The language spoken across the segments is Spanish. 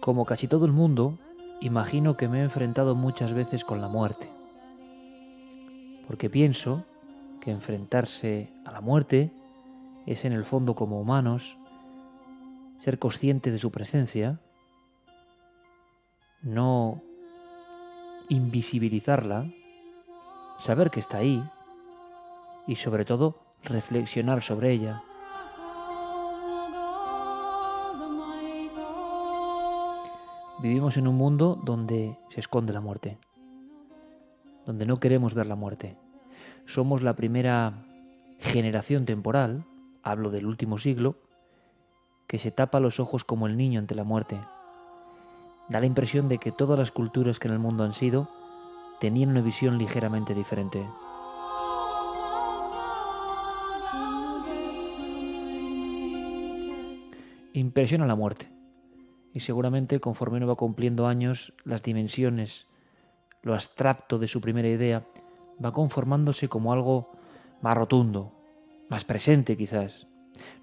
Como casi todo el mundo, imagino que me he enfrentado muchas veces con la muerte, porque pienso que enfrentarse a la muerte es en el fondo como humanos ser conscientes de su presencia, no invisibilizarla, saber que está ahí y sobre todo reflexionar sobre ella. Vivimos en un mundo donde se esconde la muerte, donde no queremos ver la muerte. Somos la primera generación temporal, hablo del último siglo, que se tapa los ojos como el niño ante la muerte. Da la impresión de que todas las culturas que en el mundo han sido tenían una visión ligeramente diferente. Impresiona la muerte. Y seguramente conforme uno va cumpliendo años, las dimensiones, lo abstracto de su primera idea, va conformándose como algo más rotundo, más presente quizás.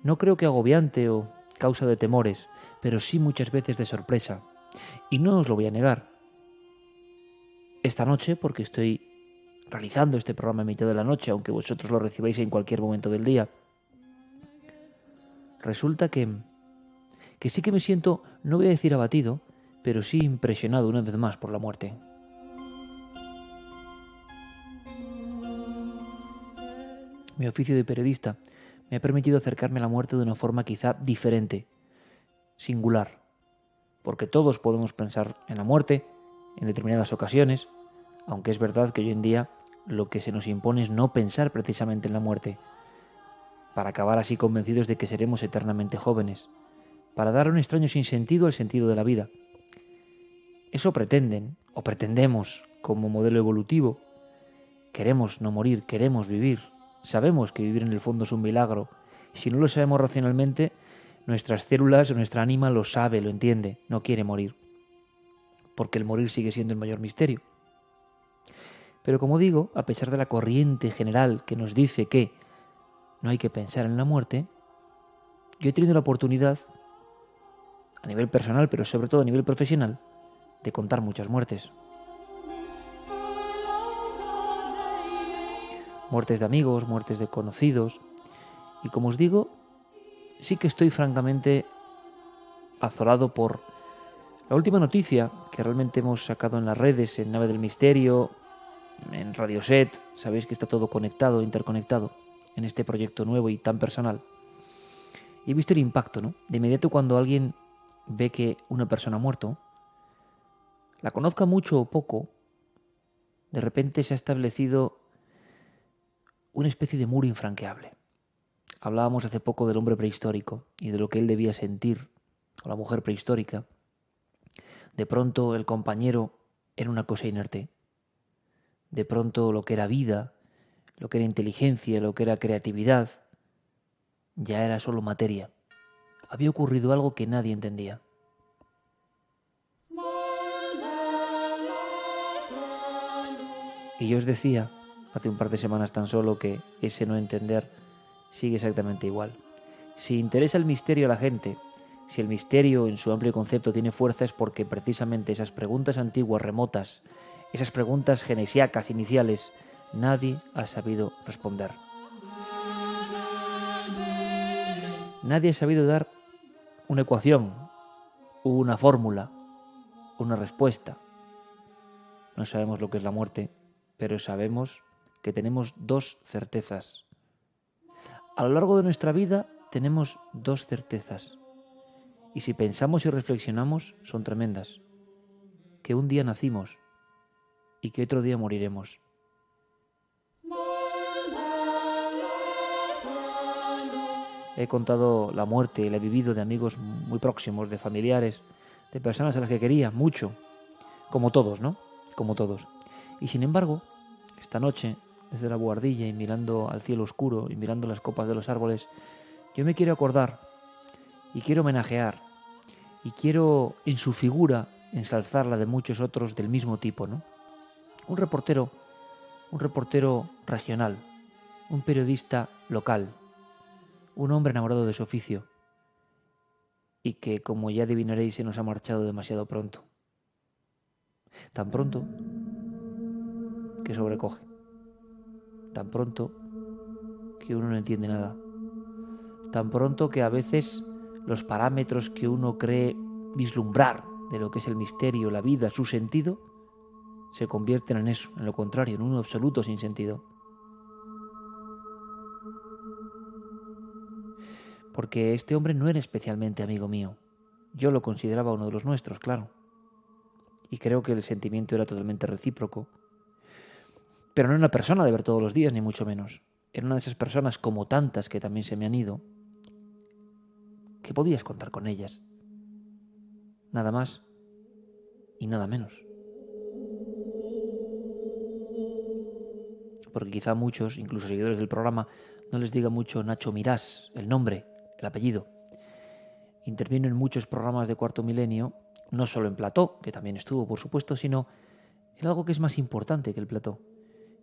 No creo que agobiante o causa de temores, pero sí muchas veces de sorpresa. Y no os lo voy a negar. Esta noche, porque estoy realizando este programa a mitad de la noche, aunque vosotros lo recibáis en cualquier momento del día, resulta que sí que me siento, no voy a decir abatido, pero sí impresionado una vez más por la muerte. Mi oficio de periodista me ha permitido acercarme a la muerte de una forma quizá diferente, singular, porque todos podemos pensar en la muerte en determinadas ocasiones, aunque es verdad que hoy en día lo que se nos impone es no pensar precisamente en la muerte, para acabar así convencidos de que seremos eternamente jóvenes, para dar un extraño sinsentido al sentido de la vida. Eso pretenden, o pretendemos, como modelo evolutivo. Queremos no morir, queremos vivir. Sabemos que vivir en el fondo es un milagro. Si no lo sabemos racionalmente, nuestras células o nuestra ánima lo sabe, lo entiende, no quiere morir. Porque el morir sigue siendo el mayor misterio. Pero como digo, a pesar de la corriente general que nos dice que no hay que pensar en la muerte, yo he tenido la oportunidad, a nivel personal, pero sobre todo a nivel profesional, de contar muchas muertes. Muertes de amigos, muertes de conocidos. Y como os digo, sí que estoy francamente azorado por la última noticia que realmente hemos sacado en las redes, en Nave del Misterio, en Radioset. Sabéis que está todo conectado, interconectado en este proyecto nuevo y tan personal. Y he visto el impacto, ¿no? De inmediato cuando alguien ve que una persona ha muerto, la conozca mucho o poco, de repente se ha establecido una especie de muro infranqueable. Hablábamos hace poco del hombre prehistórico y de lo que él debía sentir, o la mujer prehistórica. De pronto el compañero era una cosa inerte. De pronto lo que era vida, lo que era inteligencia, lo que era creatividad, ya era solo materia. Había ocurrido algo que nadie entendía. Y yo os decía, hace un par de semanas tan solo, que ese no entender sigue exactamente igual. Si interesa el misterio a la gente, si el misterio en su amplio concepto tiene fuerza, es porque precisamente esas preguntas antiguas, remotas, esas preguntas genesiacas iniciales, nadie ha sabido responder. Nadie ha sabido dar una ecuación, una fórmula, una respuesta. No sabemos lo que es la muerte, pero sabemos que tenemos dos certezas. A lo largo de nuestra vida tenemos dos certezas. Y si pensamos y reflexionamos, son tremendas. Que un día nacimos y que otro día moriremos. He contado la muerte, la he vivido de amigos muy próximos, de familiares, de personas a las que quería mucho. Como todos, ¿no? Como todos. Y sin embargo, esta noche, desde la buhardilla y mirando al cielo oscuro y mirando las copas de los árboles, yo me quiero acordar y quiero homenajear y quiero en su figura ensalzarla de muchos otros del mismo tipo, ¿no? Un reportero regional, un periodista local, un hombre enamorado de su oficio, y que, como ya adivinaréis, se nos ha marchado demasiado pronto. Tan pronto que sobrecoge. Tan pronto que uno no entiende nada. Tan pronto que a veces los parámetros que uno cree vislumbrar de lo que es el misterio, la vida, su sentido, se convierten en eso, en lo contrario, en uno absoluto sin sentido. Porque este hombre no era especialmente amigo mío. Yo lo consideraba uno de los nuestros, claro. Y creo que el sentimiento era totalmente recíproco. Pero no era una persona de ver todos los días, ni mucho menos. Era una de esas personas, como tantas que también se me han ido, que podías contar con ellas. Nada más y nada menos. Porque quizá a muchos, incluso seguidores del programa, no les diga mucho Nacho Mirás, el nombre, el apellido. Intervino en muchos programas de Cuarto Milenio, no solo en plató, que también estuvo, por supuesto, sino en algo que es más importante que el plató,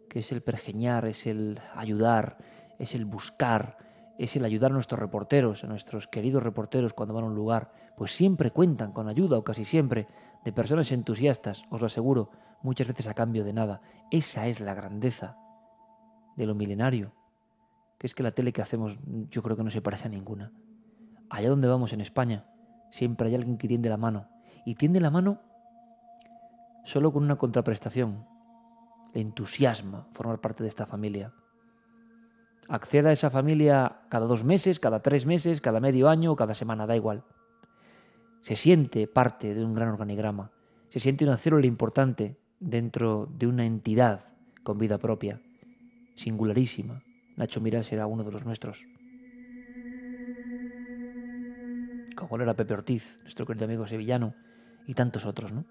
que es el pergeñar, es el ayudar, es el buscar, es el ayudar a nuestros reporteros, a nuestros queridos reporteros cuando van a un lugar, pues siempre cuentan con ayuda, o casi siempre, de personas entusiastas, os lo aseguro, muchas veces a cambio de nada. Esa es la grandeza de lo milenario, que es que la tele que hacemos yo creo que no se parece a ninguna. Allá donde vamos en España, siempre hay alguien que tiende la mano, y tiende la mano solo con una contraprestación. Le entusiasma formar parte de esta familia. Acceda a esa familia cada 2 meses, cada 3 meses, cada medio año o cada semana, da igual. Se siente parte de un gran organigrama, se siente una célula importante dentro de una entidad con vida propia, singularísima. Nacho Mirás era uno de los nuestros. Como lo era Pepe Ortiz, nuestro querido amigo sevillano, y tantos otros, ¿no?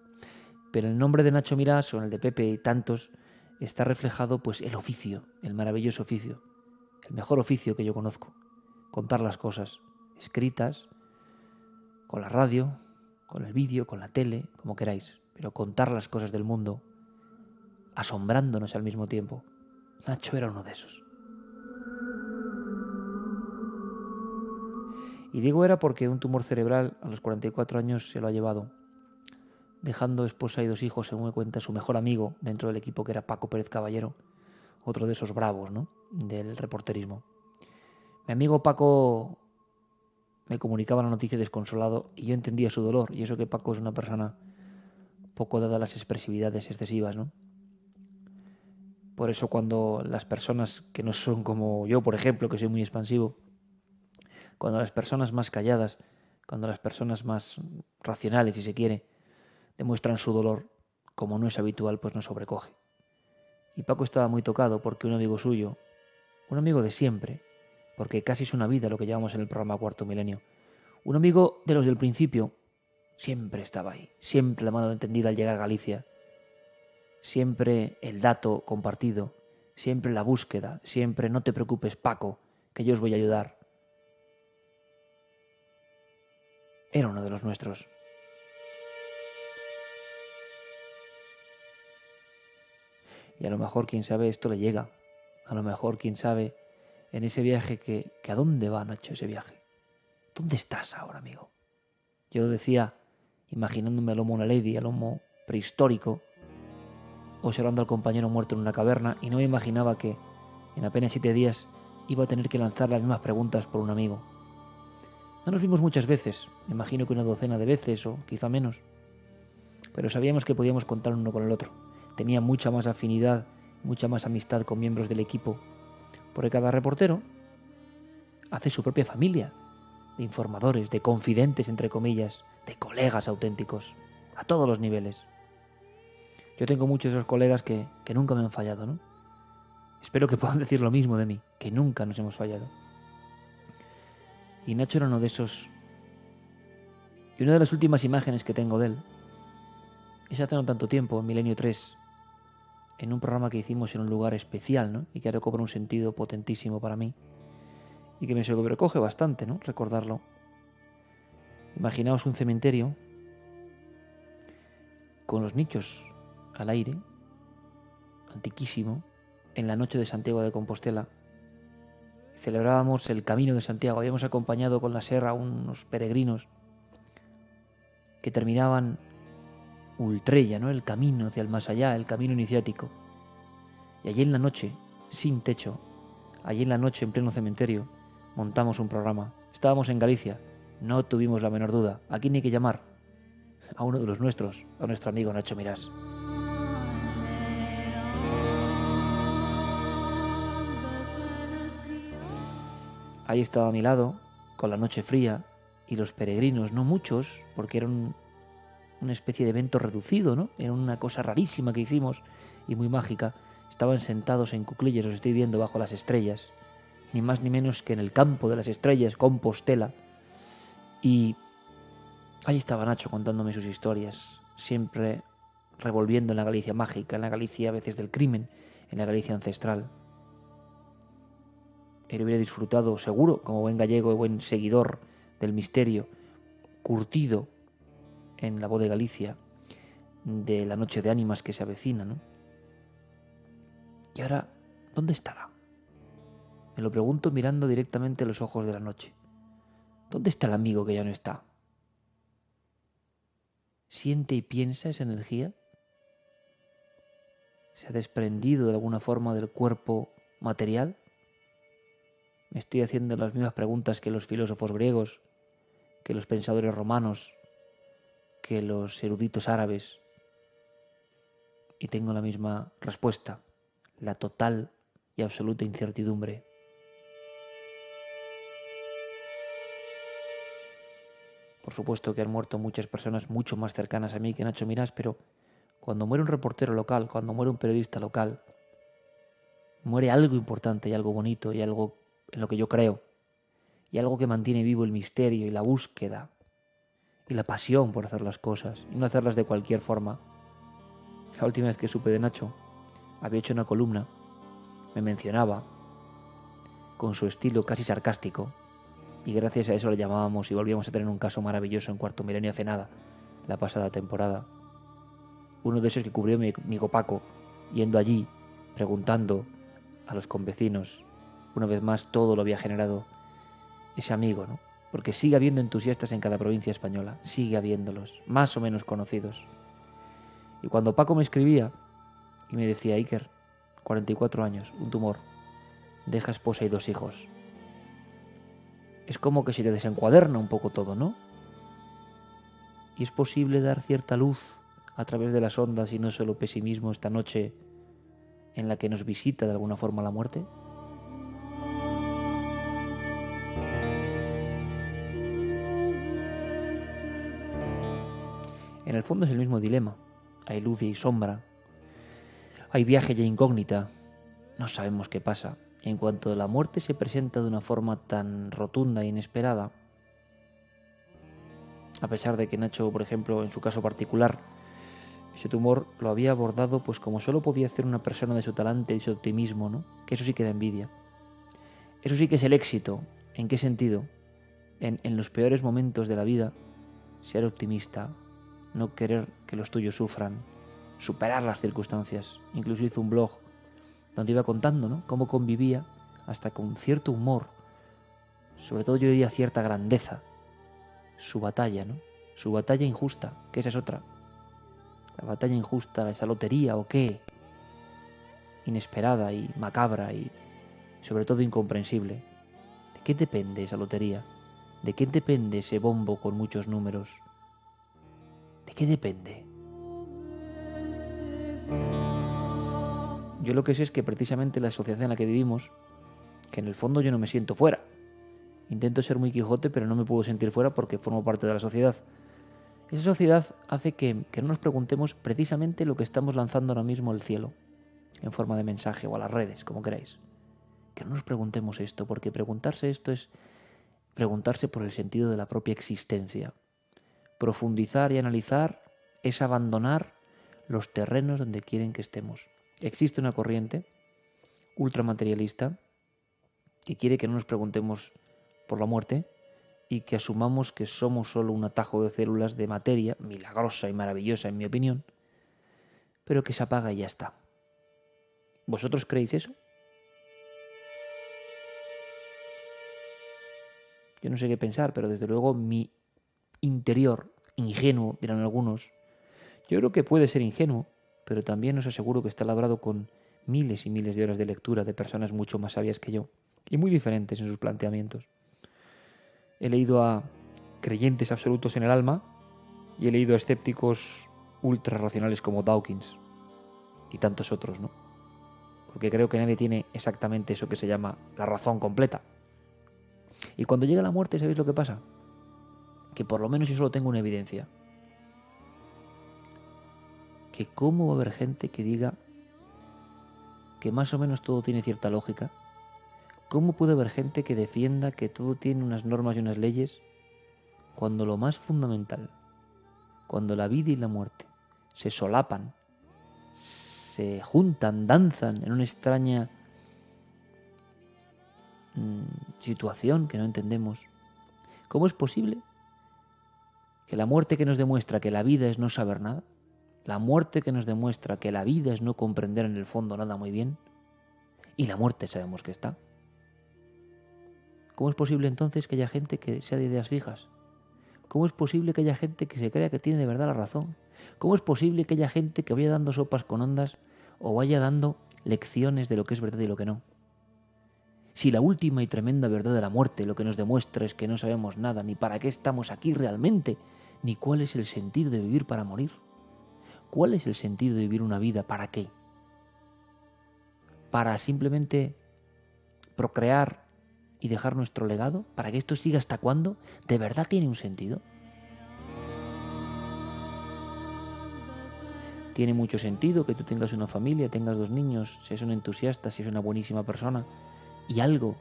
Pero el nombre de Nacho Mirás o en el de Pepe y tantos está reflejado pues el oficio, el maravilloso oficio, el mejor oficio que yo conozco, contar las cosas, escritas, con la radio, con el vídeo, con la tele, como queráis, pero contar las cosas del mundo, asombrándonos al mismo tiempo. Nacho era uno de esos. Y digo era porque un tumor cerebral a los 44 años se lo ha llevado, dejando esposa y 2 hijos, según me cuenta su mejor amigo dentro del equipo, que era Paco Pérez Caballero, otro de esos bravos, ¿no?, del reporterismo. Mi amigo Paco me comunicaba la noticia desconsolado y yo entendía su dolor, y eso que Paco es una persona poco dada a las expresividades excesivas, ¿no? Por eso cuando las personas que no son como yo, por ejemplo, que soy muy expansivo, cuando las personas más calladas, cuando las personas más racionales, si se quiere, demuestran su dolor, como no es habitual, pues nos sobrecoge. Y Paco estaba muy tocado porque un amigo suyo, un amigo de siempre, porque casi es una vida lo que llevamos en el programa Cuarto Milenio, un amigo de los del principio, siempre estaba ahí, siempre la mano tendida al llegar a Galicia, siempre el dato compartido, siempre la búsqueda, siempre no te preocupes, Paco, que yo os voy a ayudar. Era uno de los nuestros. Y a lo mejor, quién sabe, esto le llega. A lo mejor, quién sabe, en ese viaje que ¿a dónde va, Nacho, ese viaje? ¿Dónde estás ahora, amigo? Yo lo decía imaginándome al Homo naledi, al Homo prehistórico, observando al compañero muerto en una caverna, y no me imaginaba que en apenas 7 días iba a tener que lanzar las mismas preguntas por un amigo. No nos vimos muchas veces, me imagino que una docena de veces o quizá menos, pero sabíamos que podíamos contar uno con el otro. Tenía mucha más afinidad, mucha más amistad con miembros del equipo, porque cada reportero hace su propia familia de informadores, de confidentes, entre comillas, de colegas auténticos, a todos los niveles. Yo tengo muchos de esos colegas que nunca me han fallado, ¿no? Espero que puedan decir lo mismo de mí, que nunca nos hemos fallado. Y Nacho era uno de esos. Y una de las últimas imágenes que tengo de él es hace no tanto tiempo, en Milenio 3, en un programa que hicimos en un lugar especial, ¿no?, y que ahora cobra un sentido potentísimo para mí y que me sobrecoge bastante, ¿no?, recordarlo. Imaginaos un cementerio con los nichos al aire, antiquísimo, en la noche de Santiago de Compostela. Celebrábamos el Camino de Santiago, habíamos acompañado con la serra a unos peregrinos que terminaban Ultrella, ¿no? El camino hacia el más allá, el camino iniciático. Y allí en la noche, sin techo, allí en la noche en pleno cementerio, montamos un programa. Estábamos en Galicia, no tuvimos la menor duda. ¿A quién hay que llamar? A uno de los nuestros, a nuestro amigo Nacho Mirás. Ahí estaba a mi lado, con la noche fría, y los peregrinos, no muchos, porque era una especie de evento reducido, ¿no? Era una cosa rarísima que hicimos y muy mágica. Estaban sentados en cuclillas, los estoy viendo bajo las estrellas, ni más ni menos que en el campo de las estrellas, Compostela. Y ahí estaba Nacho contándome sus historias, siempre revolviendo en la Galicia mágica, en la Galicia a veces del crimen, en la Galicia ancestral. Él hubiera disfrutado, seguro, como buen gallego y buen seguidor del misterio, curtido en la voz de Galicia, de la noche de ánimas que se avecina, ¿no? Y ahora, ¿dónde estará? Me lo pregunto mirando directamente a los ojos de la noche. ¿Dónde está el amigo que ya no está? ¿Siente y piensa esa energía? ¿Se ha desprendido de alguna forma del cuerpo material? Me estoy haciendo las mismas preguntas que los filósofos griegos, que los pensadores romanos, que los eruditos árabes. Y tengo la misma respuesta, la total y absoluta incertidumbre. Por supuesto que han muerto muchas personas mucho más cercanas a mí que Nacho Mirás, pero cuando muere un reportero local, cuando muere un periodista local, muere algo importante y algo bonito y algo en lo que yo creo, y algo que mantiene vivo el misterio y la búsqueda y la pasión por hacer las cosas y no hacerlas de cualquier forma. La última vez que supe de Nacho, había hecho una columna, me mencionaba con su estilo casi sarcástico, y gracias a eso le llamábamos y volvíamos a tener un caso maravilloso en Cuarto Milenio hace nada, la pasada temporada. Uno de esos que cubrió mi amigo Paco, yendo allí, preguntando a los convecinos. Una vez más, todo lo había generado ese amigo, ¿no? Porque sigue habiendo entusiastas en cada provincia española, sigue habiéndolos, más o menos conocidos. Y cuando Paco me escribía y me decía, Iker, 44 años, un tumor, deja esposa y 2 hijos, es como que se te desencuaderna un poco todo, ¿no? Y es posible dar cierta luz a través de las ondas y no solo pesimismo esta noche en la que nos visita de alguna forma la muerte. En el fondo es el mismo dilema. Hay luz y hay sombra. Hay viaje y hay incógnita. No sabemos qué pasa. En cuanto la muerte se presenta de una forma tan rotunda e inesperada, a pesar de que Nacho, por ejemplo, en su caso particular, ese tumor lo había abordado pues como solo podía hacer una persona de su talante y su optimismo, ¿no? Que eso sí que da envidia. Eso sí que es el éxito. ¿En qué sentido? En los peores momentos de la vida, ser optimista, no querer que los tuyos sufran, superar las circunstancias. Incluso hizo un blog donde iba contando, ¿no?, cómo convivía hasta con cierto humor, sobre todo yo diría cierta grandeza, su batalla, ¿no? Su batalla injusta, que esa es otra. La batalla injusta, esa lotería o qué, inesperada y macabra y sobre todo incomprensible. ¿De qué depende esa lotería? ¿De qué depende ese bombo con muchos números? ¿De qué depende? Yo lo que sé es que precisamente la sociedad en la que vivimos, que en el fondo yo no me siento fuera. Intento ser muy Quijote, pero no me puedo sentir fuera porque formo parte de la sociedad. Esa sociedad hace que no nos preguntemos precisamente lo que estamos lanzando ahora mismo al cielo, en forma de mensaje o a las redes, como queráis. Que no nos preguntemos esto, porque preguntarse esto es preguntarse por el sentido de la propia existencia. Profundizar y analizar es abandonar los terrenos donde quieren que estemos. Existe una corriente ultramaterialista que quiere que no nos preguntemos por la muerte y que asumamos que somos solo un atajo de células de materia, milagrosa y maravillosa en mi opinión, pero que se apaga y ya está. ¿Vosotros creéis eso? Yo no sé qué pensar, pero desde luego mi interior ingenuo, dirán algunos. Yo creo que puede ser ingenuo, pero también os aseguro que está labrado con miles y miles de horas de lectura de personas mucho más sabias que yo y muy diferentes en sus planteamientos. He leído a creyentes absolutos en el alma y he leído a escépticos ultra racionales como Dawkins y tantos otros, ¿no? Porque creo que nadie tiene exactamente eso que se llama la razón completa. Y cuando llega la muerte, ¿sabéis lo que pasa? Que por lo menos yo solo tengo una evidencia. Que cómo va a haber gente que diga que más o menos todo tiene cierta lógica. ¿Cómo puede haber gente que defienda que todo tiene unas normas y unas leyes cuando lo más fundamental, cuando la vida y la muerte se solapan, se juntan, danzan en una extraña situación que no entendemos? ¿Cómo es posible que la muerte que nos demuestra que la vida es no saber nada, la muerte que nos demuestra que la vida es no comprender en el fondo nada muy bien, y la muerte sabemos que está? ¿Cómo es posible entonces que haya gente que sea de ideas fijas? ¿Cómo es posible que haya gente que se crea que tiene de verdad la razón? ¿Cómo es posible que haya gente que vaya dando sopas con ondas o vaya dando lecciones de lo que es verdad y lo que no? Si la última y tremenda verdad de la muerte lo que nos demuestra es que no sabemos nada, ni para qué estamos aquí realmente, ni cuál es el sentido de vivir para morir. ¿Cuál es el sentido de vivir una vida? ¿Para qué? ¿Para simplemente procrear y dejar nuestro legado? ¿Para que esto siga hasta cuándo? ¿De verdad tiene un sentido? Tiene mucho sentido que tú tengas una familia, tengas 2 niños, seas un entusiasta, seas una buenísima persona y algo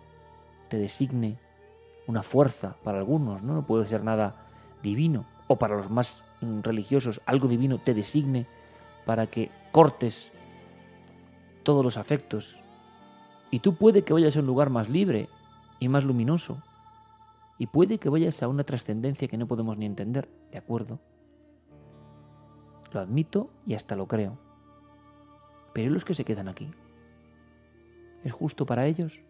te designe una fuerza para algunos, ¿no? No puede ser nada divino, o para los más religiosos, algo divino te designe para que cortes todos los afectos. Y tú puede que vayas a un lugar más libre y más luminoso, y puede que vayas a una trascendencia que no podemos ni entender, ¿de acuerdo? Lo admito y hasta lo creo. Pero ¿y los que se quedan aquí? ¿Es justo para ellos?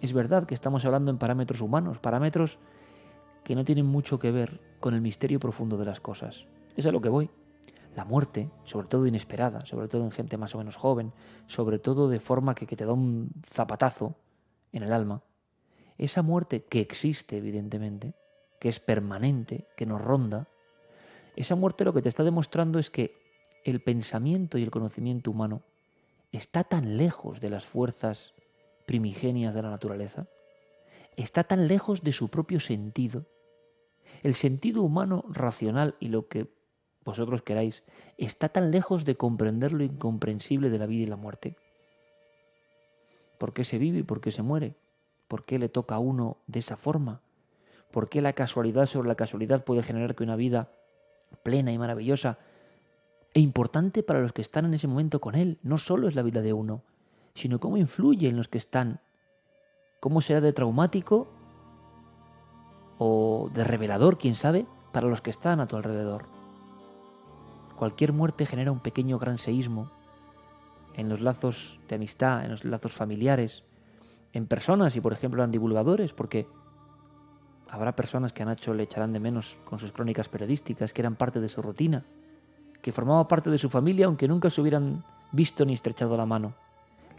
Es verdad que estamos hablando en parámetros humanos, parámetros que no tienen mucho que ver con el misterio profundo de las cosas. Es a lo que voy. La muerte, sobre todo inesperada, sobre todo en gente más o menos joven, sobre todo de forma que te da un zapatazo en el alma, esa muerte que existe evidentemente, que es permanente, que nos ronda, esa muerte lo que te está demostrando es que el pensamiento y el conocimiento humano está tan lejos de las fuerzas primigenias de la naturaleza, está tan lejos de su propio sentido. El sentido humano racional y lo que vosotros queráis está tan lejos de comprender lo incomprensible de la vida y la muerte. ¿Por qué se vive y por qué se muere? ¿Por qué le toca a uno de esa forma? ¿Por qué la casualidad sobre la casualidad puede generar que una vida plena y maravillosa e importante para los que están en ese momento con él no solo es la vida de uno, sino cómo influye en los que están? ¿Cómo será de traumático o de revelador, quién sabe, para los que están a tu alrededor? Cualquier muerte genera un pequeño gran seísmo en los lazos de amistad, en los lazos familiares, en personas y, por ejemplo, en divulgadores, porque habrá personas que a Nacho le echarán de menos con sus crónicas periodísticas, que eran parte de su rutina, que formaba parte de su familia aunque nunca se hubieran visto ni estrechado la mano.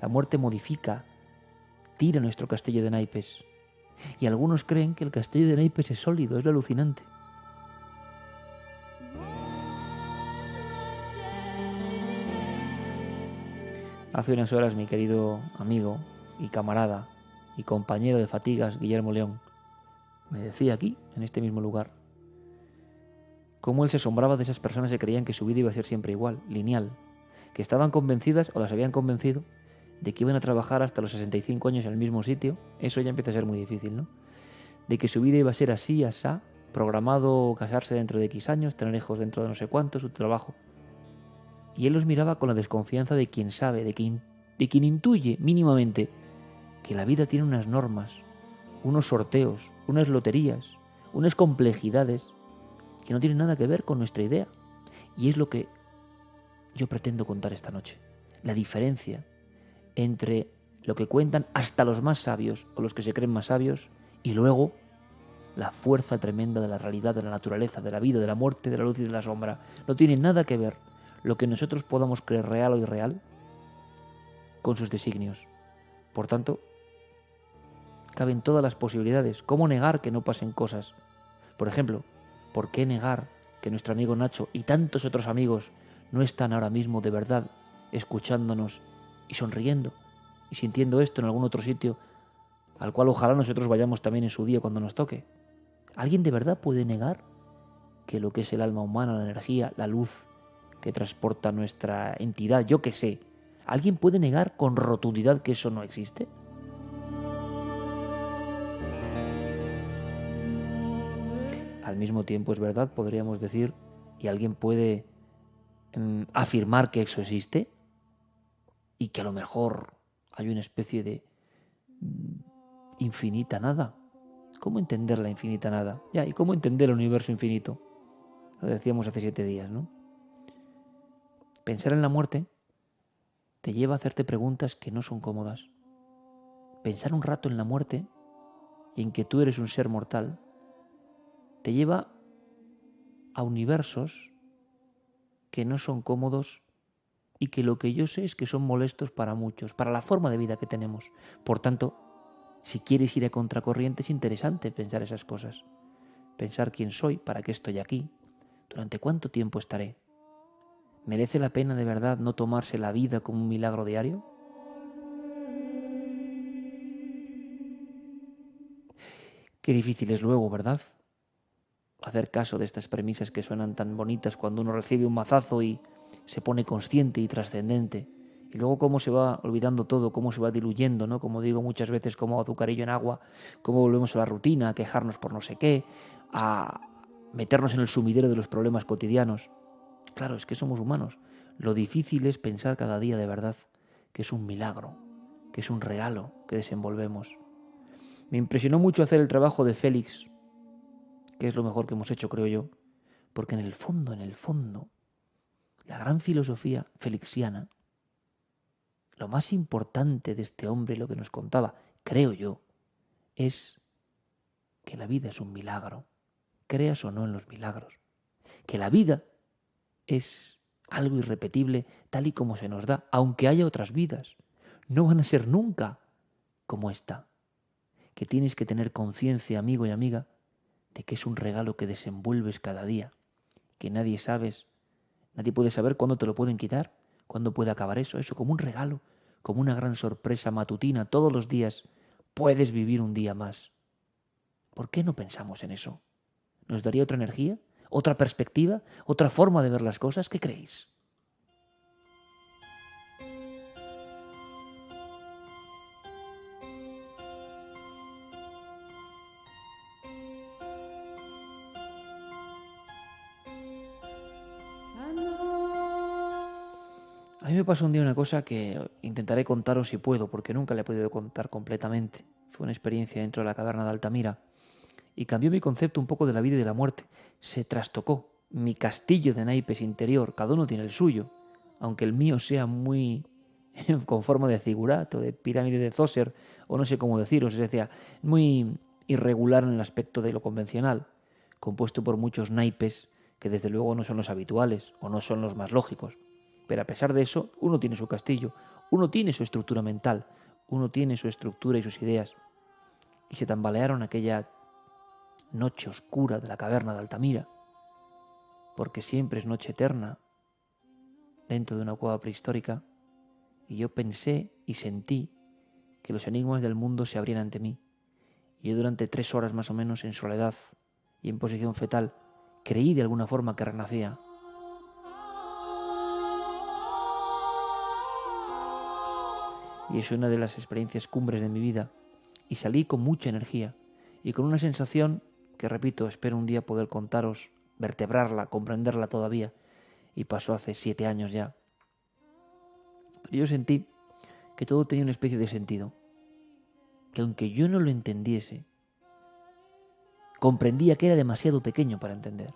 La muerte modifica, tira nuestro castillo de naipes. Y algunos creen que el castillo de naipes es sólido, es lo alucinante. Hace unas horas mi querido amigo y camarada y compañero de fatigas, Guillermo León, me decía aquí, en este mismo lugar, cómo él se asombraba de esas personas que creían que su vida iba a ser siempre igual, lineal, que estaban convencidas o las habían convencido de que iban a trabajar hasta los 65 años en el mismo sitio. Eso ya empieza a ser muy difícil, ¿no? De que su vida iba a ser así, asá, programado casarse dentro de X años, tener hijos dentro de no sé cuánto, su trabajo. Y él los miraba con la desconfianza de quien sabe, de quien intuye mínimamente que la vida tiene unas normas, unos sorteos, unas loterías, unas complejidades que no tienen nada que ver con nuestra idea. Y es lo que yo pretendo contar esta noche. La diferencia entre lo que cuentan hasta los más sabios o los que se creen más sabios y luego la fuerza tremenda de la realidad, de la naturaleza, de la vida, de la muerte, de la luz y de la sombra. No tiene nada que ver lo que nosotros podamos creer real o irreal con sus designios. Por tanto, caben todas las posibilidades. ¿Cómo negar que no pasen cosas? Por ejemplo, ¿por qué negar que nuestro amigo Nacho y tantos otros amigos no están ahora mismo de verdad escuchándonos y sonriendo y sintiendo esto en algún otro sitio al cual ojalá nosotros vayamos también en su día cuando nos toque? ¿Alguien de verdad puede negar que lo que es el alma humana, la energía, la luz que transporta nuestra entidad, yo qué sé, alguien puede negar con rotundidad que eso no existe? Al mismo tiempo, es verdad, podríamos decir, y alguien puede afirmar que eso existe y que a lo mejor hay una especie de infinita nada. ¿Cómo entender la infinita nada? Ya, ¿y cómo entender el universo infinito? Lo decíamos hace 7 días, ¿no? Pensar en la muerte te lleva a hacerte preguntas que no son cómodas. Pensar un rato en la muerte y en que tú eres un ser mortal te lleva a universos que no son cómodos y que lo que yo sé es que son molestos para muchos, para la forma de vida que tenemos. Por tanto, si quieres ir a contracorriente es interesante pensar esas cosas. Pensar quién soy, para qué estoy aquí, durante cuánto tiempo estaré. ¿Merece la pena de verdad no tomarse la vida como un milagro diario? Qué difícil es luego, ¿verdad? Hacer caso de estas premisas que suenan tan bonitas cuando uno recibe un mazazo y se pone consciente y trascendente. Y luego cómo se va olvidando todo, cómo se va diluyendo, ¿no? Como digo muchas veces, como azucarillo en agua, cómo volvemos a la rutina, a quejarnos por no sé qué, a meternos en el sumidero de los problemas cotidianos. Claro, es que somos humanos. Lo difícil es pensar cada día de verdad que es un milagro, que es un regalo que desenvolvemos. Me impresionó mucho hacer el trabajo de Félix, que es lo mejor que hemos hecho, creo yo, porque en el fondo, la gran filosofía felixiana, lo más importante de este hombre, lo que nos contaba, creo yo, es que la vida es un milagro, creas o no en los milagros, que la vida es algo irrepetible tal y como se nos da, aunque haya otras vidas, no van a ser nunca como esta, que tienes que tener conciencia, amigo y amiga, de que es un regalo que desenvuelves cada día, que nadie puede saber cuándo te lo pueden quitar, cuándo puede acabar eso como un regalo, como una gran sorpresa matutina, todos los días puedes vivir un día más. ¿Por qué no pensamos en eso? ¿Nos daría otra energía? ¿Otra perspectiva? ¿Otra forma de ver las cosas? ¿Qué creéis? A mí me pasó un día una cosa que intentaré contaros si puedo, porque nunca la he podido contar completamente. Fue una experiencia dentro de la caverna de Altamira y cambió mi concepto un poco de la vida y de la muerte. Se trastocó mi castillo de naipes interior, cada uno tiene el suyo, aunque el mío sea muy con forma de zigurato, de pirámide de Zoser, o no sé cómo deciros, es decir, muy irregular en el aspecto de lo convencional, compuesto por muchos naipes que desde luego no son los habituales o no son los más lógicos. Pero a pesar de eso, uno tiene su castillo, uno tiene su estructura mental, uno tiene su estructura y sus ideas. Y se tambalearon aquella noche oscura de la caverna de Altamira, porque siempre es noche eterna dentro de una cueva prehistórica, y yo pensé y sentí que los enigmas del mundo se abrían ante mí. Y yo durante 3 horas más o menos en soledad y en posición fetal creí de alguna forma que renacía. Y es una de las experiencias cumbres de mi vida. Y salí con mucha energía y con una sensación que, repito, espero un día poder contaros, vertebrarla, comprenderla todavía. Y pasó hace 7 años ya. Pero yo sentí que todo tenía una especie de sentido. Que aunque yo no lo entendiese, comprendía que era demasiado pequeño para entender.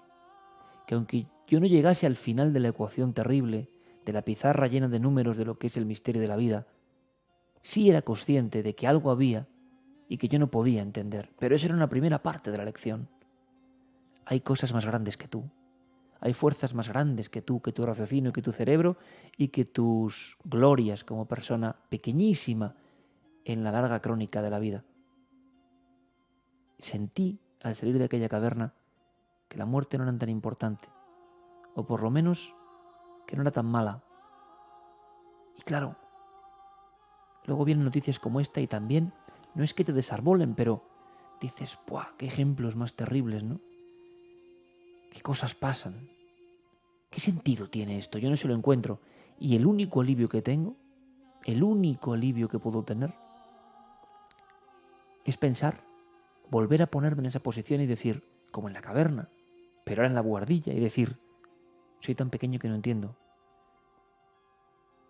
Que aunque yo no llegase al final de la ecuación terrible, de la pizarra llena de números de lo que es el misterio de la vida, sí era consciente de que algo había y que yo no podía entender. Pero esa era una primera parte de la lección. Hay cosas más grandes que tú. Hay fuerzas más grandes que tú, que tu raciocinio, que tu cerebro y que tus glorias como persona pequeñísima en la larga crónica de la vida. Sentí, al salir de aquella caverna, que la muerte no era tan importante, o por lo menos que no era tan mala. Y claro, luego vienen noticias como esta y también, no es que te desarbolen, pero dices, ¡buah! ¡Qué ejemplos más terribles!, ¿no? ¿Qué cosas pasan? ¿Qué sentido tiene esto? Yo no se lo encuentro. Y el único alivio que tengo, el único alivio que puedo tener, es pensar, volver a ponerme en esa posición y decir, como en la caverna, pero ahora en la buhardilla, y decir, soy tan pequeño que no entiendo.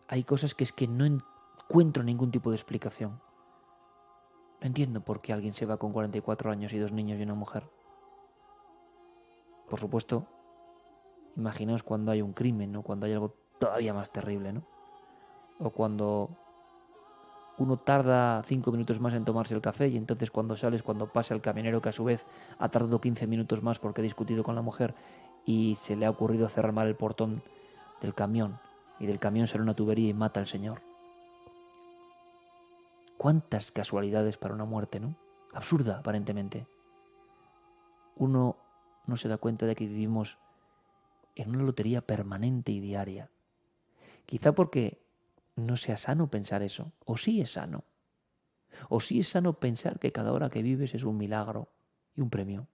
Hay cosas que es que no encuentro ningún tipo de explicación. No entiendo por qué alguien se va con 44 años y 2 niños y una mujer. Por supuesto, imaginaos cuando hay un crimen, ¿no? Cuando hay algo todavía más terrible, ¿no? O cuando uno tarda 5 minutos más en tomarse el café y entonces cuando sales, cuando pasa el camionero que a su vez ha tardado 15 minutos más porque ha discutido con la mujer y se le ha ocurrido cerrar mal el portón del camión y del camión sale una tubería y mata al señor. ¿Cuántas casualidades para una muerte, no? Absurda, aparentemente. Uno no se da cuenta de que vivimos en una lotería permanente y diaria. Quizá porque no sea sano pensar eso. O sí es sano. O sí es sano pensar que cada hora que vives es un milagro y un premio.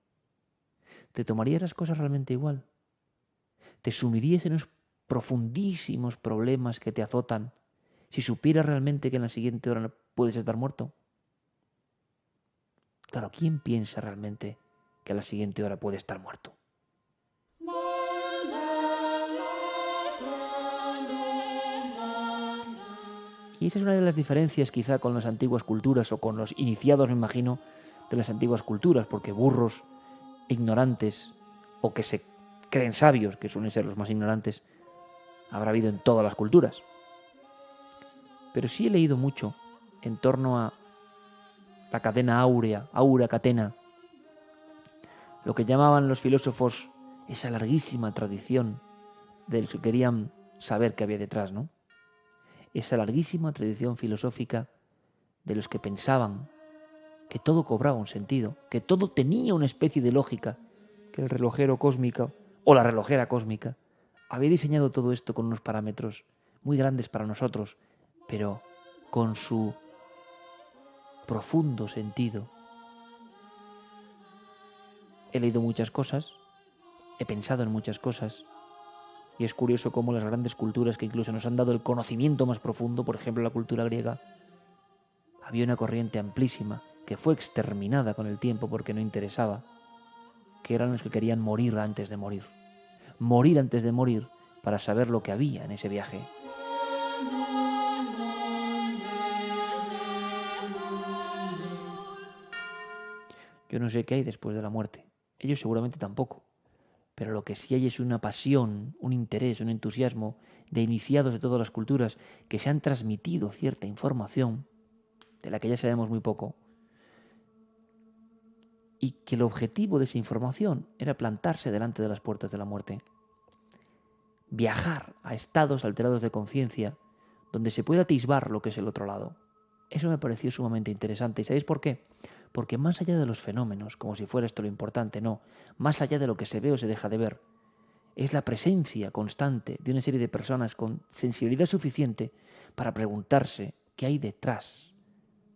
¿Te tomarías las cosas realmente igual? ¿Te sumirías en unos profundísimos problemas que te azotan si supieras realmente que en la siguiente hora puedes estar muerto? Claro, ¿quién piensa realmente que a la siguiente hora puede estar muerto? Y esa es una de las diferencias quizá con las antiguas culturas o con los iniciados, me imagino, de las antiguas culturas, porque burros, ignorantes o que se creen sabios, que suelen ser los más ignorantes, habrá habido en todas las culturas. Pero sí he leído mucho en torno a la cadena áurea, aura catena, lo que llamaban los filósofos esa larguísima tradición de los que querían saber qué había detrás, ¿no? Esa larguísima tradición filosófica de los que pensaban que todo cobraba un sentido, que todo tenía una especie de lógica, que el relojero cósmico o la relojera cósmica había diseñado todo esto con unos parámetros muy grandes para nosotros, pero con su profundo sentido. He leído muchas cosas, he pensado en muchas cosas, y es curioso cómo las grandes culturas que incluso nos han dado el conocimiento más profundo, por ejemplo la cultura griega, había una corriente amplísima que fue exterminada con el tiempo porque no interesaba, que eran los que querían morir antes de morir. Morir antes de morir para saber lo que había en ese viaje. Yo no sé qué hay después de la muerte. Ellos seguramente tampoco. Pero lo que sí hay es una pasión, un interés, un entusiasmo de iniciados de todas las culturas que se han transmitido cierta información de la que ya sabemos muy poco y que el objetivo de esa información era plantarse delante de las puertas de la muerte. Viajar a estados alterados de conciencia donde se pueda atisbar lo que es el otro lado. Eso me pareció sumamente interesante. ¿Y sabéis por qué? Porque más allá de los fenómenos, como si fuera esto lo importante, no, más allá de lo que se ve o se deja de ver, es la presencia constante de una serie de personas con sensibilidad suficiente para preguntarse qué hay detrás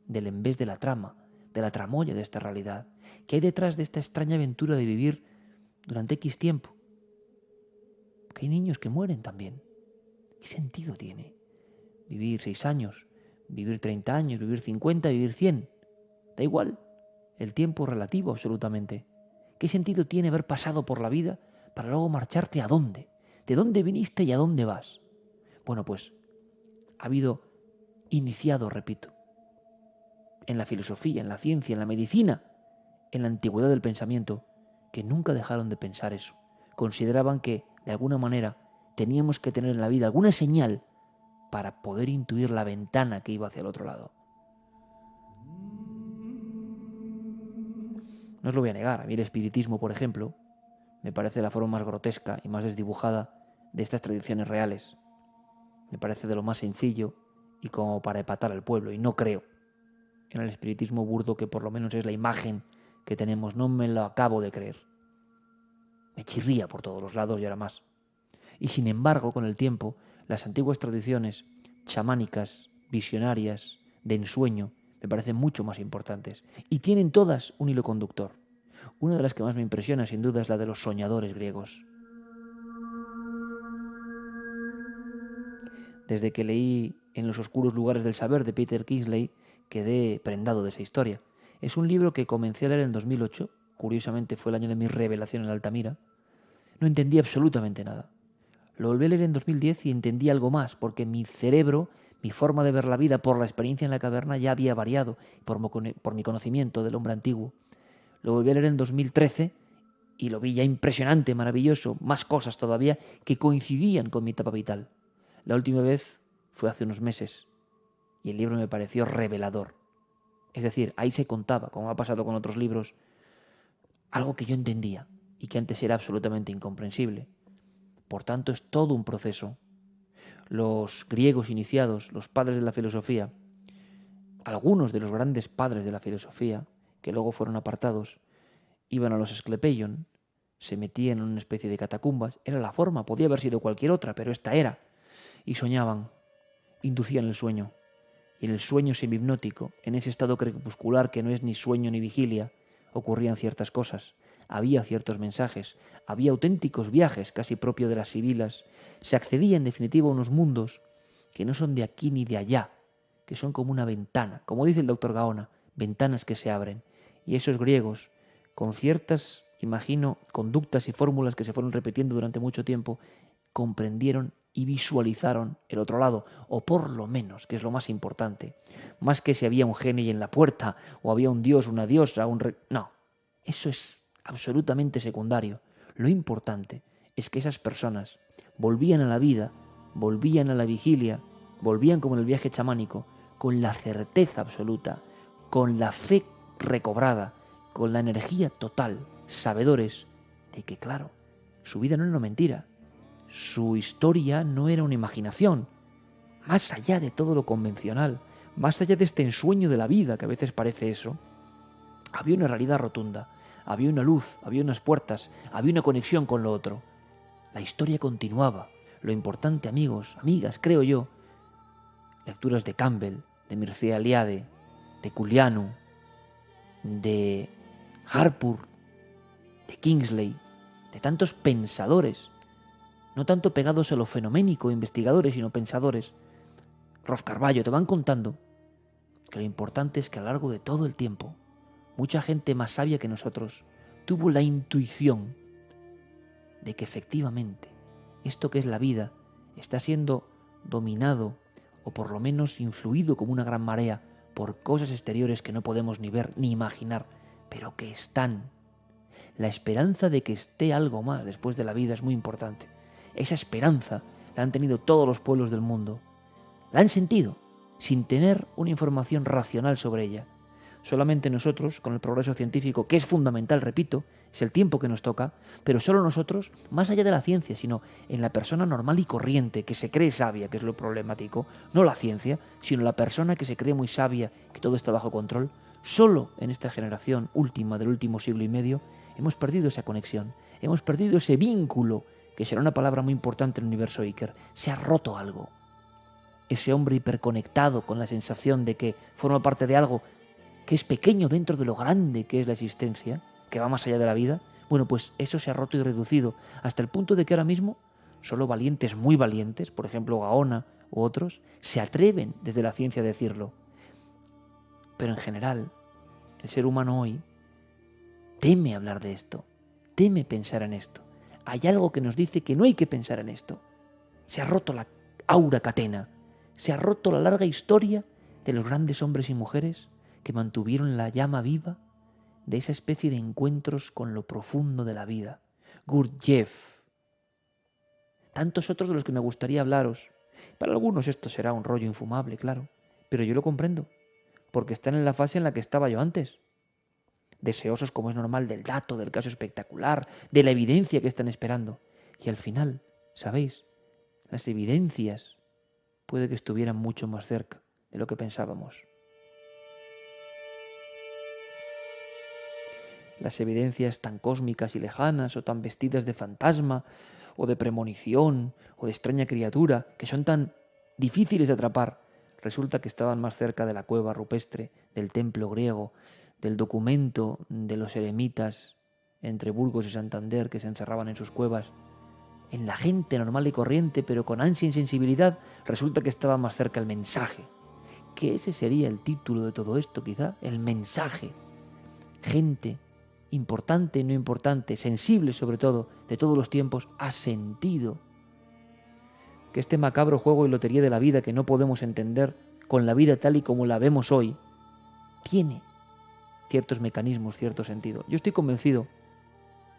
del en vez de la trama, de la tramoya de esta realidad, qué hay detrás de esta extraña aventura de vivir durante X tiempo. Que hay niños que mueren también. ¿Qué sentido tiene vivir 6 años, vivir 30 años, vivir 50, vivir 100? Da igual, el tiempo es relativo absolutamente. ¿Qué sentido tiene haber pasado por la vida para luego marcharte a dónde? ¿De dónde viniste y a dónde vas? Bueno, pues ha habido iniciados, repito, en la filosofía, en la ciencia, en la medicina, en la antigüedad del pensamiento, que nunca dejaron de pensar eso. Consideraban que, de alguna manera, teníamos que tener en la vida alguna señal para poder intuir la ventana que iba hacia el otro lado. No os lo voy a negar. A mí el espiritismo, por ejemplo, me parece la forma más grotesca y más desdibujada de estas tradiciones reales. Me parece de lo más sencillo y como para epatar al pueblo. Y no creo en el espiritismo burdo, que por lo menos es la imagen que tenemos. No me lo acabo de creer. Me chirría por todos los lados y ahora más. Y sin embargo, con el tiempo, las antiguas tradiciones chamánicas, visionarias, de ensueño, me parecen mucho más importantes. Y tienen todas un hilo conductor. Una de las que más me impresiona, sin duda, es la de los soñadores griegos. Desde que leí En los oscuros lugares del saber de Peter Kingsley, quedé prendado de esa historia. Es un libro que comencé a leer en 2008, curiosamente fue el año de mi revelación en Altamira. No entendí absolutamente nada. Lo volví a leer en 2010 y entendí algo más, porque mi cerebro, mi forma de ver la vida por la experiencia en la caverna ya había variado por mi conocimiento del hombre antiguo. Lo volví a leer en 2013 y lo vi ya impresionante, maravilloso, más cosas todavía que coincidían con mi etapa vital. La última vez fue hace unos meses y el libro me pareció revelador. Es decir, ahí se contaba, como ha pasado con otros libros, algo que yo entendía y que antes era absolutamente incomprensible. Por tanto, es todo un proceso. Los griegos iniciados, los padres de la filosofía, algunos de los grandes padres de la filosofía, que luego fueron apartados, iban a los Esclepeion, se metían en una especie de catacumbas, era la forma, podía haber sido cualquier otra, pero esta era, y soñaban, inducían el sueño, y en el sueño semihipnótico, en ese estado crepuscular que no es ni sueño ni vigilia, ocurrían ciertas cosas, había ciertos mensajes, había auténticos viajes casi propio de las sibilas, se accedía en definitiva a unos mundos que no son de aquí ni de allá, que son como una ventana, como dice el doctor Gaona, ventanas que se abren, y esos griegos, con ciertas, imagino, conductas y fórmulas que se fueron repitiendo durante mucho tiempo, comprendieron y visualizaron el otro lado, o por lo menos, que es lo más importante, más que si había un genio en la puerta, o había un dios, una diosa, no, eso es absolutamente secundario. Lo importante es que esas personas volvían a la vida, volvían a la vigilia, volvían como en el viaje chamánico, con la certeza absoluta, con la fe recobrada, con la energía total, sabedores de que, claro, su vida no era una mentira, su historia no era una imaginación, más allá de todo lo convencional, más allá de este ensueño de la vida, que a veces parece eso, había una realidad rotunda, había una luz, había unas puertas, había una conexión con lo otro. La historia continuaba. Lo importante, amigos, amigas, creo yo, lecturas de Campbell, de Mircea Eliade, de Culianu, de Harpur, de Kingsley, de tantos pensadores, no tanto pegados a lo fenoménico, investigadores, sino pensadores. Rolf Carballo, te van contando que lo importante es que a lo largo de todo el tiempo, mucha gente más sabia que nosotros tuvo la intuición de que efectivamente esto que es la vida está siendo dominado o por lo menos influido como una gran marea por cosas exteriores que no podemos ni ver ni imaginar, pero que están. La esperanza de que esté algo más después de la vida es muy importante. Esa esperanza la han tenido todos los pueblos del mundo. La han sentido, sin tener una información racional sobre ella. Solamente nosotros, con el progreso científico, que es fundamental, repito, es el tiempo que nos toca, pero solo nosotros, más allá de la ciencia, sino en la persona normal y corriente, que se cree sabia, que es lo problemático, no la ciencia, sino la persona que se cree muy sabia, que todo está bajo control, solo en esta generación última del último siglo y medio, hemos perdido esa conexión, hemos perdido ese vínculo, que será una palabra muy importante en el universo Iker. Se ha roto algo. Ese hombre hiperconectado con la sensación de que forma parte de algo que es pequeño dentro de lo grande que es la existencia, que va más allá de la vida, bueno, pues eso se ha roto y reducido hasta el punto de que ahora mismo solo valientes, muy valientes, por ejemplo Gaona u otros, se atreven desde la ciencia a decirlo. Pero en general, el ser humano hoy teme hablar de esto, teme pensar en esto. Hay algo que nos dice que no hay que pensar en esto. Se ha roto la aura catena, se ha roto la larga historia de los grandes hombres y mujeres que mantuvieron la llama viva de esa especie de encuentros con lo profundo de la vida. Gurdjieff. Tantos otros de los que me gustaría hablaros. Para algunos esto será un rollo infumable, claro, pero yo lo comprendo, porque están en la fase en la que estaba yo antes. deseosos, como es normal, del dato, del caso espectacular, de la evidencia que están esperando. Y al final, ¿sabéis? Las evidencias puede que estuvieran mucho más cerca de lo que pensábamos. Las evidencias tan cósmicas y lejanas, o tan vestidas de fantasma, o de premonición, o de extraña criatura, que son tan difíciles de atrapar, resulta que estaban más cerca de la cueva rupestre, del templo griego, del documento de los eremitas entre Burgos y Santander que se encerraban en sus cuevas. En la gente normal y corriente, pero con ansia y sensibilidad, resulta que estaba más cerca el mensaje. Que ese sería el título de todo esto, quizá, el mensaje. Gente importante y no importante, sensible sobre todo, de todos los tiempos, ha sentido que este macabro juego y lotería de la vida que no podemos entender con la vida tal y como la vemos hoy, tiene ciertos mecanismos, cierto sentido. Yo estoy convencido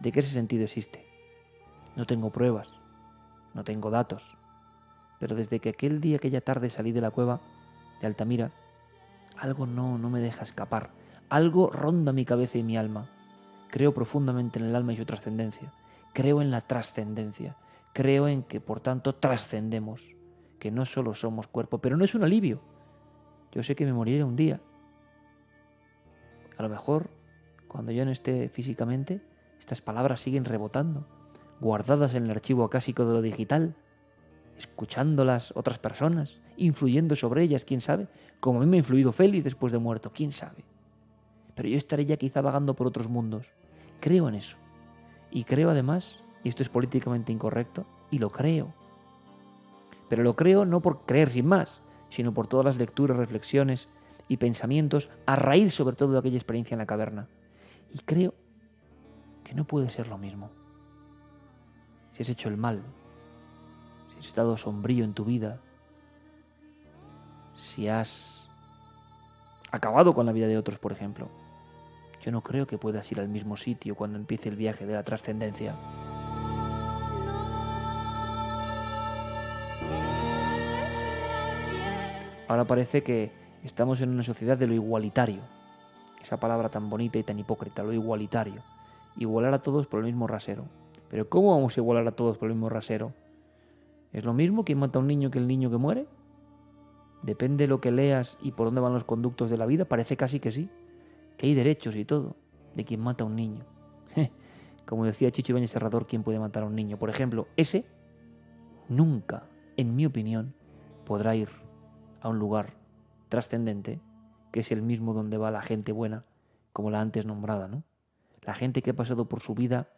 de que ese sentido existe. No tengo pruebas, no tengo datos, pero desde que aquel día, aquella tarde salí de la cueva de Altamira, algo no me deja escapar. Algo ronda mi cabeza y mi alma. Creo profundamente en el alma y su trascendencia. Creo en la trascendencia. Creo en que, por tanto, trascendemos. Que no solo somos cuerpo, pero no es un alivio. Yo sé que me moriré un día. A lo mejor, cuando yo no esté físicamente, estas palabras siguen rebotando, guardadas en el archivo acásico de lo digital, escuchándolas otras personas, influyendo sobre ellas, quién sabe, como a mí me ha influido Félix después de muerto, quién sabe. Pero yo estaré ya quizá vagando por otros mundos. Creo en eso. Y creo además, y esto es políticamente incorrecto, y lo creo. Pero lo creo no por creer sin más, sino por todas las lecturas, reflexiones y pensamientos a raíz sobre todo de aquella experiencia en la caverna. Y creo que no puede ser lo mismo. Si has hecho el mal, si has estado sombrío en tu vida, si has acabado con la vida de otros, por ejemplo, yo no creo que puedas ir al mismo sitio cuando empiece el viaje de la trascendencia. Ahora parece que estamos en una sociedad de lo igualitario. Esa palabra tan bonita y tan hipócrita, lo igualitario. Igualar a todos por el mismo rasero. Pero ¿cómo vamos a igualar a todos por el mismo rasero? ¿Es lo mismo quien mata a un niño que el niño que muere? Depende de lo que leas y por dónde van los conductos de la vida, parece casi que sí. Que hay derechos y todo de quien mata a un niño. Como decía Chicho Ibáñez Serrador, ¿quién puede matar a un niño? Por ejemplo, ese nunca, en mi opinión, podrá ir a un lugar trascendente, que es el mismo donde va la gente buena, como la antes nombrada, ¿no? La gente que ha pasado por su vida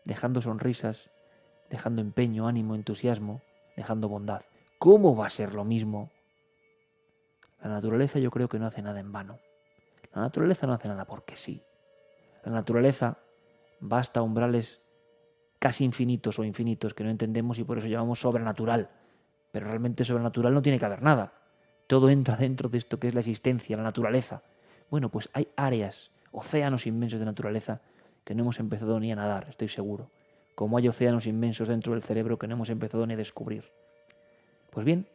dejando sonrisas, dejando empeño, ánimo, entusiasmo, dejando bondad. ¿Cómo va a ser lo mismo? La naturaleza yo creo que no hace nada en vano. La naturaleza no hace nada porque sí. La naturaleza va hasta umbrales casi infinitos o infinitos que no entendemos y por eso llamamos sobrenatural. Pero realmente sobrenatural no tiene que haber nada. Todo entra dentro de esto que es la existencia, la naturaleza. Bueno, pues hay áreas, océanos inmensos de naturaleza que no hemos empezado ni a nadar, estoy seguro. Como hay océanos inmensos dentro del cerebro que no hemos empezado ni a descubrir. Pues bien,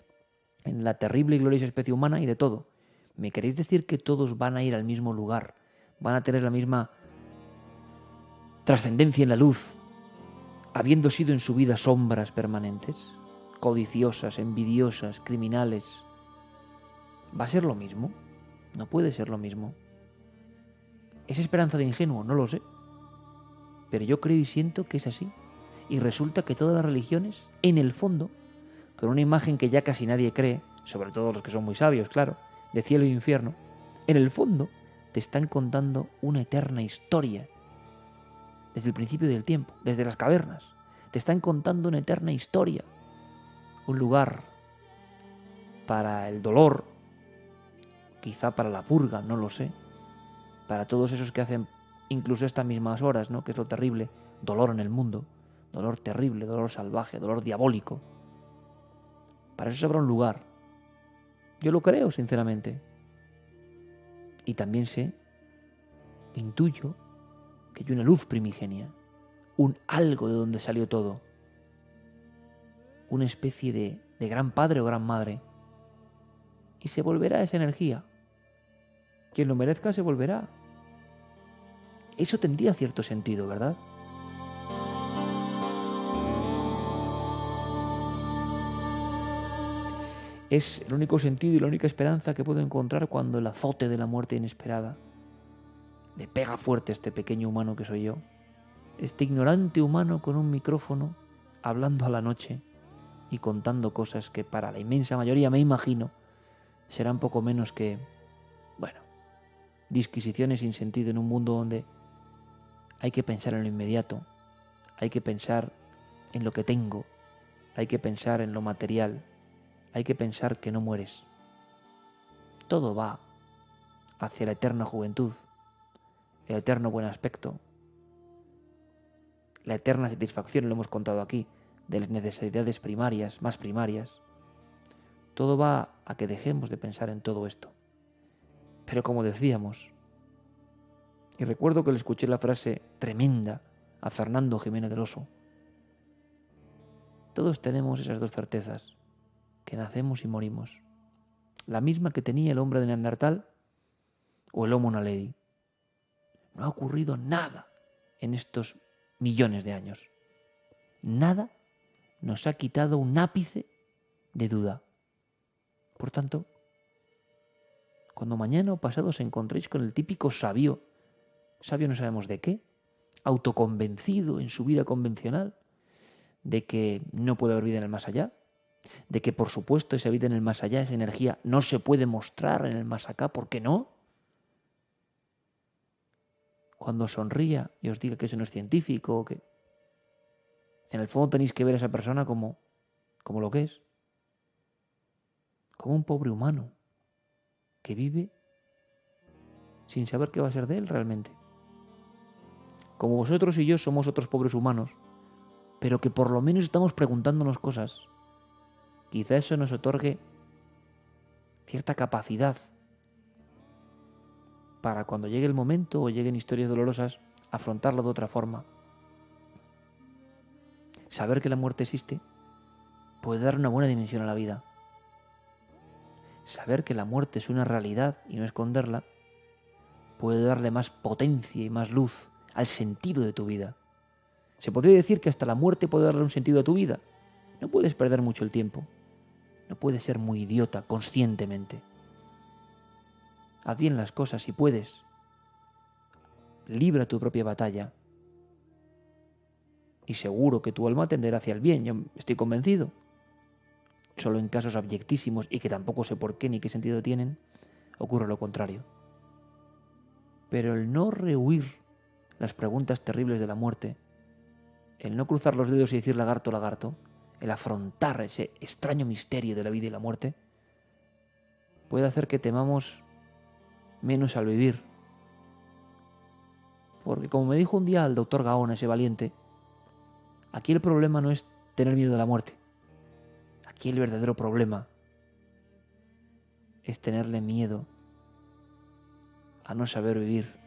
en la terrible y gloriosa especie humana hay de todo. ¿Me queréis decir que todos van a ir al mismo lugar? ¿Van a tener la misma trascendencia en la luz, habiendo sido en su vida sombras permanentes? Codiciosas, envidiosas, criminales. ¿Va a ser lo mismo? No puede ser lo mismo. ¿Es esperanza de ingenuo? No lo sé. Pero yo creo y siento que es así. Y resulta que todas las religiones, en el fondo, con una imagen que ya casi nadie cree, sobre todo los que son muy sabios, claro, de cielo y infierno, en el fondo te están contando una eterna historia. Desde el principio del tiempo, desde las cavernas, te están contando una eterna historia. Un lugar para el dolor, quizá para la purga, no lo sé, para todos esos que hacen incluso estas mismas horas, ¿no? Que es lo terrible, dolor en el mundo, dolor terrible, dolor salvaje, dolor diabólico. Para eso habrá un lugar. Yo lo creo, sinceramente. Y también sé, intuyo, que hay una luz primigenia, un algo de donde salió todo, una especie de gran padre o gran madre. Y se volverá esa energía. Quien lo merezca se volverá. Eso tendría cierto sentido, ¿verdad? Es el único sentido y la única esperanza que puedo encontrar cuando el azote de la muerte inesperada le pega fuerte a este pequeño humano que soy yo. Este ignorante humano con un micrófono, hablando a la noche y contando cosas que para la inmensa mayoría, me imagino, serán poco menos que, bueno, disquisiciones sin sentido en un mundo donde hay que pensar en lo inmediato, hay que pensar en lo que tengo, hay que pensar en lo material, hay que pensar que no mueres. Todo va hacia la eterna juventud, el eterno buen aspecto, la eterna satisfacción, lo hemos contado aquí, de las necesidades primarias, más primarias. Todo va a que dejemos de pensar en todo esto. Pero como decíamos, y recuerdo que le escuché la frase tremenda a Fernando Jiménez del Oso, todos tenemos esas dos certezas, que nacemos y morimos. La misma que tenía el hombre de Neandertal o el Homo naledi. No ha ocurrido nada en estos millones de años. Nada nos ha quitado un ápice de duda. Por tanto, cuando mañana o pasado os encontréis con el típico sabio no sabemos de qué, autoconvencido en su vida convencional, de que no puede haber vida en el más allá, de que por supuesto esa vida en el más allá, esa energía, no se puede mostrar en el más acá, ¿por qué no? Cuando sonría y os diga que eso no es científico, que en el fondo tenéis que ver a esa persona como lo que es, como un pobre humano que vive sin saber qué va a ser de él realmente. Como vosotros y yo somos otros pobres humanos, pero que por lo menos estamos preguntándonos cosas. Quizá eso nos otorgue cierta capacidad para cuando llegue el momento o lleguen historias dolorosas, afrontarlo de otra forma. Saber que la muerte existe puede dar una buena dimensión a la vida. Saber que la muerte es una realidad y no esconderla puede darle más potencia y más luz al sentido de tu vida. Se podría decir que hasta la muerte puede darle un sentido a tu vida. No puedes perder mucho el tiempo. No puedes ser muy idiota conscientemente. Haz bien las cosas si puedes. Libra tu propia batalla. Y seguro que tu alma tenderá hacia el bien, yo estoy convencido. Solo en casos abyectísimos y que tampoco sé por qué ni qué sentido tienen, ocurre lo contrario. Pero el no rehuir las preguntas terribles de la muerte, el no cruzar los dedos y decir lagarto, lagarto, el afrontar ese extraño misterio de la vida y la muerte, puede hacer que temamos menos al vivir. Porque como me dijo un día el doctor Gaona, ese valiente, aquí el problema no es tener miedo de la muerte. Aquí el verdadero problema es tenerle miedo a no saber vivir.